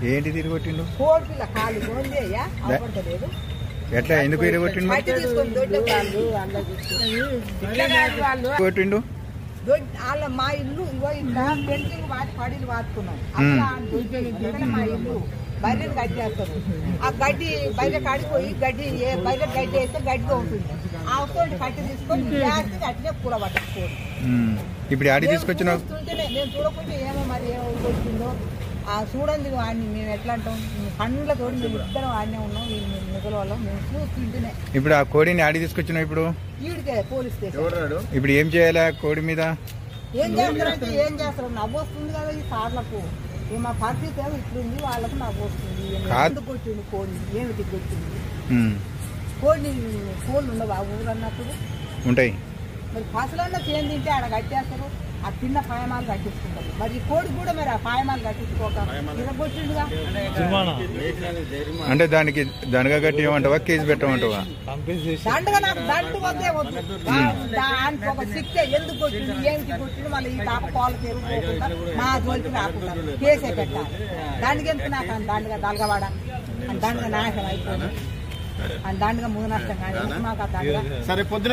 ఏంటి తిరిగి కొట్టిండు? కోడిపిల్ల కాలు గోందేయ్యా అవపడతలేదు. ఎట్లా ఎందుకు తిరిగి కొట్టిండు? కొట్టిండు వాళ్ళ మా ఇల్లు ఇగో ఇట్లా పెయింటింగ్ వాటి పడిలు వాడుకున్నాం. మా ఇల్లు బర్రెలు కట్టేస్తారు. ఆ గడ్డి బయట కాడిపోయి గడ్డి బయట గడ్డి వేస్తే గడ్డిగా ఉంటుంది. ఆ తోటి కట్టి తీసుకొని వేస్తే అట్లే కూర పట్టుకోండి. ఇప్పుడు ఆడి తీసుకొచ్చిన నేను చూడకుండా ఏమో మరి ఏమో వచ్చిందో ఆ చూడండి. వాడిని మేము ఎట్లా అంటాం, పండ్లతోటి మేము ఇద్దరం ఆడనే ఉన్నాం. మిగల వాళ్ళం మేము చూస్తుంటేనే. ఇప్పుడు ఆ కోడిని ఆడి తీసుకొచ్చినావు. ఇప్పుడు ఈడికే పోలీస్ స్టేషన్. ఇప్పుడు ఏం చేయాలి కోడి మీద? ఏం చేస్తారంటే ఏం చేస్తారు, నవ్వు వస్తుంది కదా ఈ సార్లకు. మా పరిస్థితి ఏమో ఇట్లుంది, వాళ్ళకు నవ్వు వస్తుంది. ఎందుకు కొట్టింది కోడిని, ఏమిటి కొట్టింది కోడిని? కోళ్ళు ఉండవు ఆ ఊరు అన్నప్పుడు ఉంటాయి. మరి పసలన్నా చేయం తింటే ఆడ కట్టేస్తారు. ఆ చిన్న పాయమాలు కట్టించుకుంటారు. మరి ఈ కోడి కూడా మరి ఆ పాయమాలు కట్టించుకోక ఇరగొట్టిండుగా. అంటే దానికి దండగా కట్టిమంటావా, కేసు పెట్టమంటావా? దండగా నాకు దండు వద్దే వద్దు. దానికి ఒక శిక్ష ఎందుకు కొట్టిండు, ఏమిటి కొట్టిండు, మళ్ళీ ఈ పాప కోళ్ళ తెరుకోకుండా మా జోలికి రాకుండా కేసే పెట్టాలి. దానికి ఎందుకు నాకు అని దండగా దలగవాడ అని దండగా నాశనం అయిపోయింది అని దండగా ముందు నష్టం కానీ మాకు ఆ దండగా. సరే పొద్దున